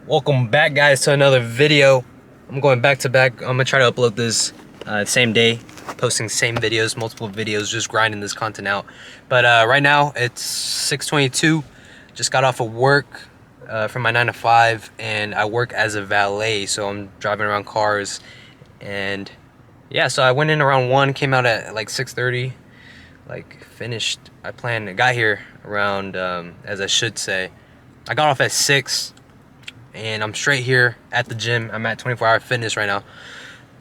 Welcome back, guys, to another video. I'm going back to back. I'm gonna try to upload this same day, posting same videos, multiple videos, just grinding this content out. But right now it's 6:22. Just got off of work from my 9 to 5, and I work as a valet, so I'm driving around cars. And yeah, so I went in around 1, came out at like 6:30. Like finished. I got here around as I should say. I got off at 6. And I'm straight here at the gym. I'm at 24 Hour Fitness right now.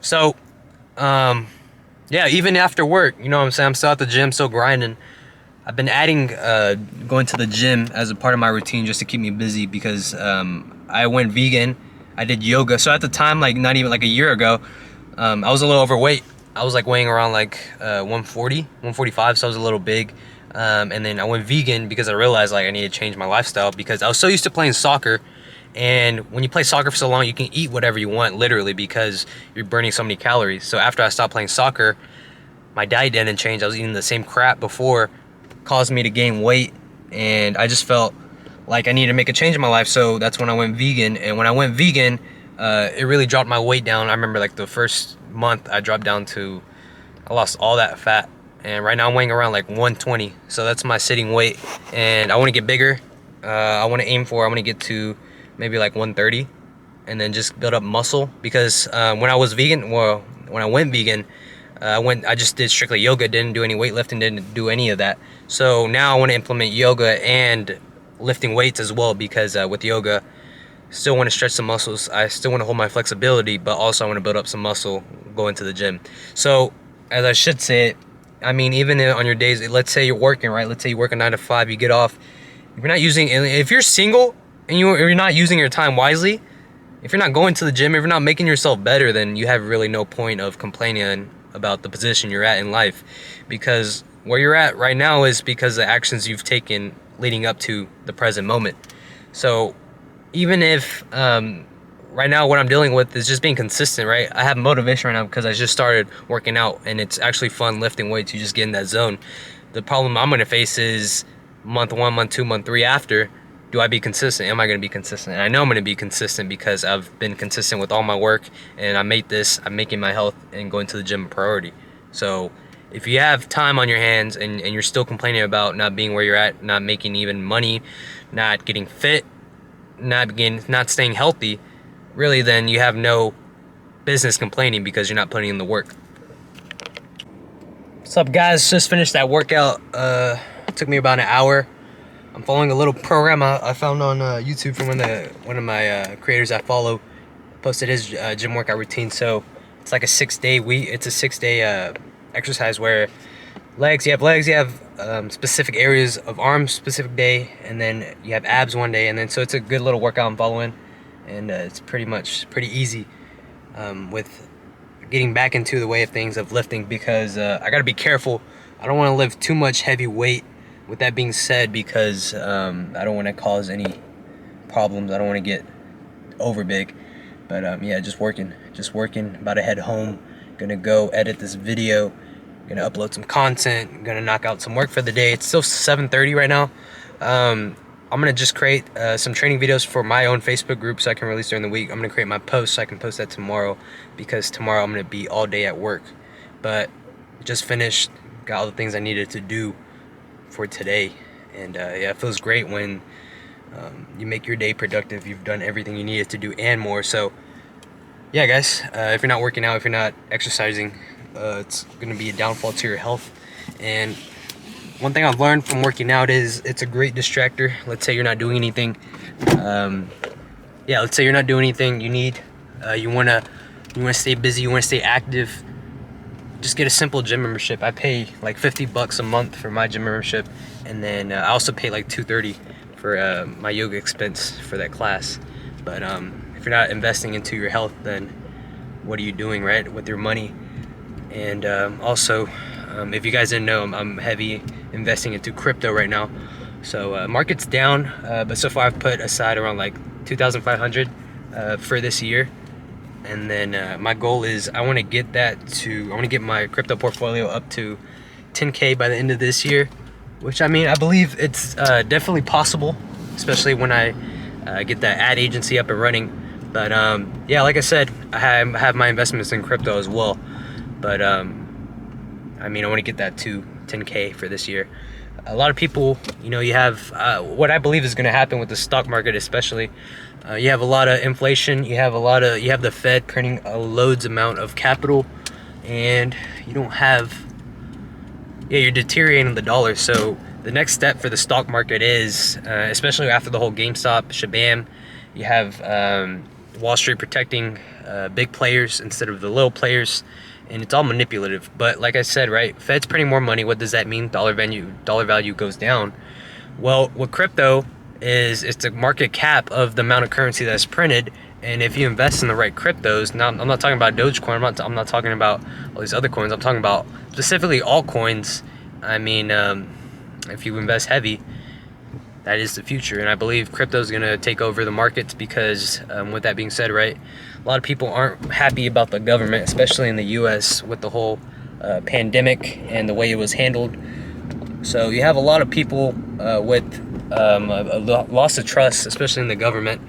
So, yeah, even after work, you know what I'm saying? I'm still at the gym, still grinding. I've been adding going to the gym as a part of my routine just to keep me busy because I went vegan. I did yoga. So at the time, like not even like a year ago, I was a little overweight. I was like weighing around like 140, 145, so I was a little big. And then I went vegan because I realized like I needed to change my lifestyle because I was so used to playing soccer. And when you play soccer for so long, you can eat whatever you want, literally, because you're burning so many calories. So after I stopped playing soccer, my diet didn't change. I was eating the same crap before, caused me to gain weight, and I just felt like I needed to make a change in my life. So that's when I went vegan. And when I went vegan, it really dropped my weight down. I remember like the first month I dropped down to, I lost all that fat. And right now I'm weighing around like 120. So that's my sitting weight. And I want to get bigger. I want to I want to get to maybe like 130 and then just build up muscle because when I was vegan, well, when I went vegan, I just did strictly yoga, didn't do any weightlifting, didn't do any of that. So now I want to implement yoga and lifting weights as well because with yoga, still want to stretch some muscles. I still want to hold my flexibility, but also I want to build up some muscle going to the gym. So as I should say it, I mean, even on your days, let's say you're working, right? Let's say you work a 9 to 5, you get off. If you're single, and you're not using your time wisely, if you're not going to the gym, if you're not making yourself better, then you have really no point of complaining about the position you're at in life. Because where you're at right now is because of the actions you've taken leading up to the present moment. So even if right now what I'm dealing with is just being consistent, right? I have motivation right now because I just started working out and it's actually fun lifting weights. You just get in that zone. The problem I'm going to face is month 1, month 2, month 3 after. Do I be consistent? Am I going to be consistent? And I know I'm going to be consistent because I've been consistent with all my work and I'm making my health and going to the gym a priority. So if you have time on your hands and you're still complaining about not being where you're at, not making even money, not getting fit, not staying healthy, really then you have no business complaining because you're not putting in the work. What's up, guys? Just finished that workout. It took me about an hour. I'm following a little program I found on YouTube from one of my creators I follow. Posted his gym workout routine. So it's like a 6-day week. It's a 6-day exercise where you have specific areas of arms specific day, and then you have abs one day, and then so it's a good little workout I'm following, and it's pretty easy with getting back into the way of things of lifting because I gotta be careful. I don't want to lift too much heavy weight. With that being said, because I don't want to cause any problems, I don't want to get over big. But yeah, just working. About to head home. Gonna go edit this video. Gonna upload some content. Gonna knock out some work for the day. It's still 7:30 right now. I'm gonna just create some training videos for my own Facebook group so I can release during the week. I'm gonna create my post so I can post that tomorrow because tomorrow I'm gonna be all day at work. But just finished. Got all the things I needed to do for today, and yeah, it feels great when you make your day productive. You've done everything you needed to do and more. So yeah, guys, if you're not working out, if you're not exercising, it's gonna be a downfall to your health. And one thing I've learned from working out is it's a great distractor. Let's say you're not doing anything. Let's say you're not doing anything. You wanna stay busy, you wanna stay active. Just get a simple gym membership. I pay like $50 a month for my gym membership, and then I also pay like $230 for my yoga expense for that class. But if you're not investing into your health, then what are you doing, right, with your money? And also, if you guys didn't know, I'm heavy investing into crypto right now. So market's down, but so far I've put aside around like $2,500 for this year. And then my goal is I want to get my crypto portfolio up to 10K by the end of this year, which I believe it's definitely possible, especially when I get that ad agency up and running. But yeah, like I said, I have my investments in crypto as well. But I mean, I want to get that to 10K for this year. A lot of people, you know, you have what I believe is going to happen with the stock market, especially. You have a lot of inflation. You have the Fed printing a loads amount of capital, and you don't have. Yeah, you're deteriorating the dollar. So the next step for the stock market is, especially after the whole GameStop shabam, you have Wall Street protecting big players instead of the little players, and it's all manipulative. But like I said, right, Fed's printing more money. What does that mean? Dollar value goes down. Well, with crypto is it's the market cap of the amount of currency that's printed. And if you invest in the right cryptos, now I'm not talking about Dogecoin, I'm not talking about all these other coins, I'm talking about specifically altcoins. I mean, if you invest heavy, that is the future. And I believe crypto is going to take over the markets because, with that being said, right, a lot of people aren't happy about the government, especially in the US with the whole pandemic and the way it was handled. So you have a lot of people with a loss of trust, especially in the government.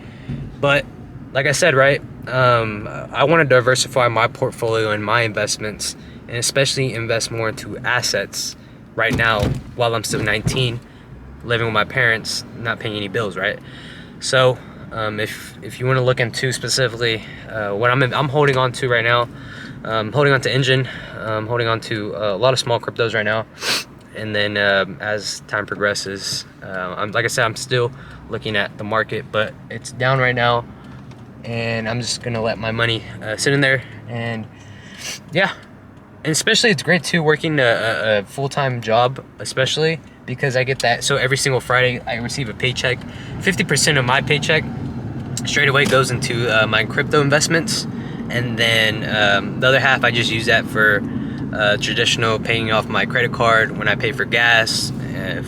But like I said, right, I want to diversify my portfolio and my investments, and especially invest more into assets right now while I'm still 19, living with my parents, not paying any bills, right? So if you want to look into specifically what I'm holding on to right now, holding on to Engine, holding on to a lot of small cryptos right now. And then as time progresses, like I said, I'm still looking at the market, but it's down right now. And I'm just gonna let my money sit in there. And yeah, and especially it's great too working a full-time job, especially because I get that. So every single Friday I receive a paycheck. 50% of my paycheck straight away goes into my crypto investments, and then the other half I just use that for traditional paying off my credit card when I pay for gas,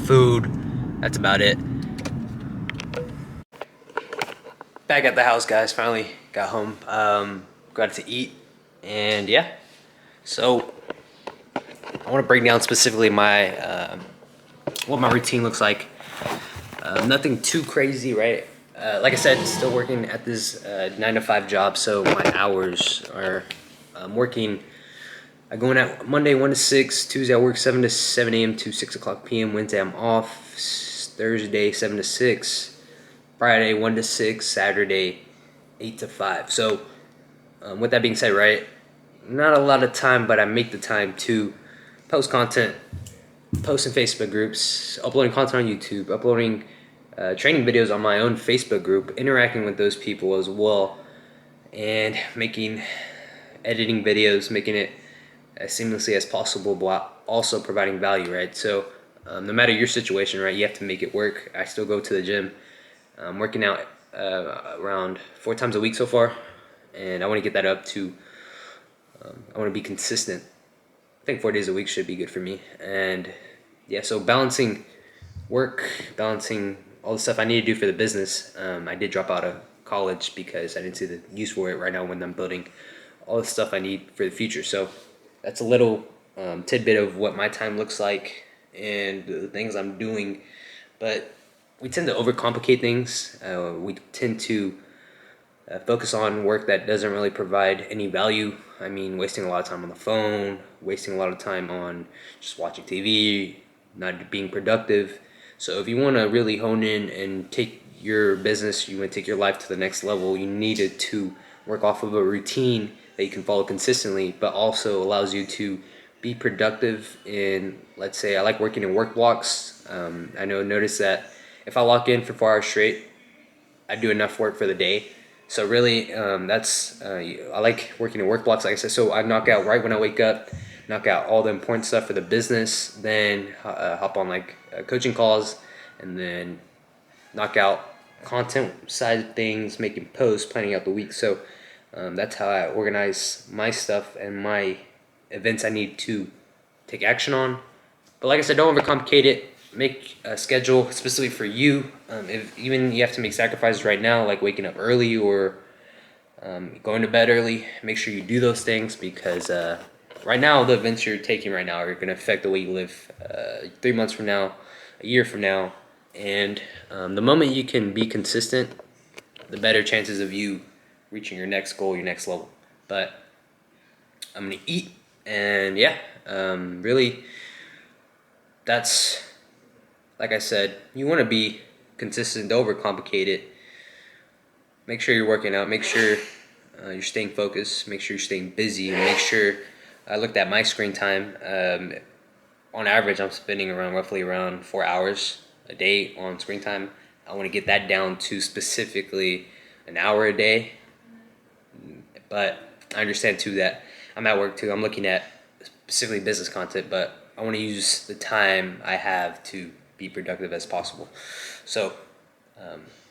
food. That's about it. Back at the house, guys. Finally got home. Got to eat, and yeah. So I want to break down specifically my what my routine looks like. Nothing too crazy, right? Like I said, still working at this 9-to-5 job, so my hours are working. I go in at Monday 1 to 6, Tuesday I work 7 to 7 a.m. to 6 o'clock p.m. Wednesday I'm off, Thursday 7 to 6. Friday 1 to 6, Saturday 8 to 5. So with that being said, right, not a lot of time, but I make the time to post content, post in Facebook groups, uploading content on YouTube, uploading training videos on my own Facebook group, interacting with those people as well, and editing videos, making it as seamlessly as possible while also providing value, right? So no matter your situation, right, you have to make it work. I still go to the gym. I'm working out around 4 times a week so far, and I want to get that up to, I want to be consistent. I think 4 days a week should be good for me. And yeah, so balancing work, balancing all the stuff I need to do for the business. I did drop out of college because I didn't see the use for it right now when I'm building all the stuff I need for the future. So that's a little tidbit of what my time looks like and the things I'm doing. But we tend to overcomplicate things. We tend to focus on work that doesn't really provide any value. I mean, wasting a lot of time on the phone, wasting a lot of time on just watching TV, not being productive. So if you want to really hone in and take your business, you want to take your life to the next level, you needed to work off of a routine that you can follow consistently, but also allows you to be productive in, let's say, I like working in work blocks. Notice that if I lock in for 4 hours straight, I do enough work for the day. So really, I like working in work blocks, like I said. So I knock out right when I wake up, knock out all the important stuff for the business, then hop on coaching calls, and then knock out content side of things, making posts, planning out the week. So that's how I organize my stuff and my events I need to take action on. But like I said, don't overcomplicate it. Make a schedule specifically for you. If even you have to make sacrifices right now, like waking up early or going to bed early, make sure you do those things, because right now the events you're taking right now are going to affect the way you live 3 months from now, a year from now. And the moment you can be consistent the better chances of you reaching your next goal, your next level. But I'm gonna eat, and yeah, really, that's, like I said, you want to be consistent, don't overcomplicate it. Make sure you're working out, make sure you're staying focused, make sure you're staying busy, and make sure, I looked at my screen time. On average, I'm spending roughly around 4 hours a day on screen time. I want to get that down to specifically an hour a day. But I understand too that I'm at work too. I'm looking at specifically business content, but I want to use the time I have to be productive as possible. So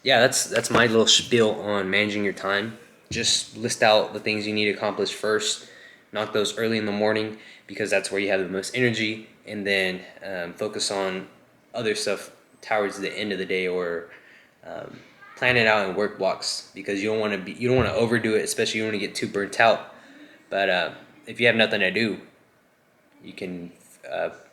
yeah, that's my little spiel on managing your time. Just list out the things you need to accomplish first. Knock those early in the morning because that's where you have the most energy, and then focus on other stuff towards the end of the day, or plan it out in work blocks, because you don't want to overdo it, especially you don't want to get too burnt out. But if you have nothing to do, you can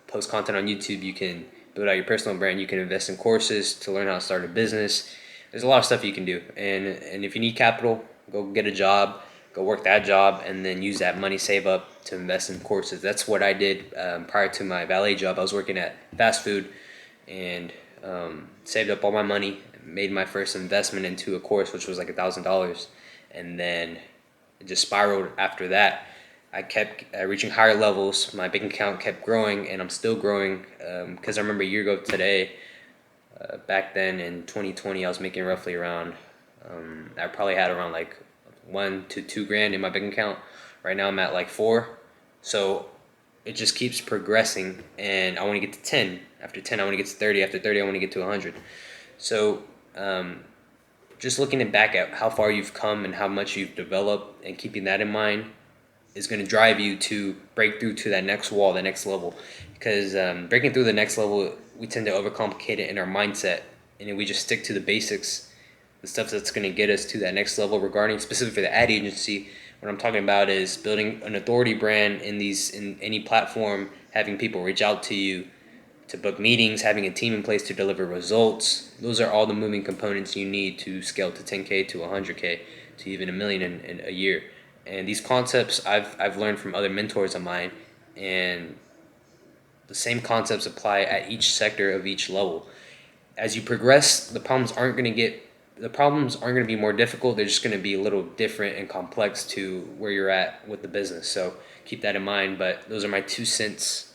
post content on YouTube. You can build out your personal brand. You can invest in courses to learn how to start a business. There's a lot of stuff you can do, and if you need capital, go get a job, go work that job, and then use that money, save up to invest in courses. That's what I did prior to my valet job. I was working at fast food, and saved up all my money, made my first investment into a course, which was like $1,000, and then it just spiraled after that. I kept reaching higher levels. My bank account kept growing, and I'm still growing. Because I remember a year ago today, back then in 2020, I was making roughly around, I probably had around like 1 to 2 grand in my bank account. Right now I'm at like 4. So it just keeps progressing, and I want to get to 10. After 10, I want to get to 30. After 30, I want to get to 100. So just looking back at how far you've come and how much you've developed, and keeping that in mind, is going to drive you to break through to that next wall, the next level. Because breaking through the next level, we tend to overcomplicate it in our mindset, and if we just stick to the basics, the stuff that's going to get us to that next level. Regarding specifically for the ad agency, what I'm talking about is building an authority brand in any platform, having people reach out to you to book meetings, having a team in place to deliver results. Those are all the moving components you need to scale to 10K, to 100K, to even $1 million in a year. And these concepts I've learned from other mentors of mine, and the same concepts apply at each sector of each level. As you progress, the problems aren't going to be more difficult. They're just going to be a little different and complex to where you're at with the business. So keep that in mind. But those are my 2 cents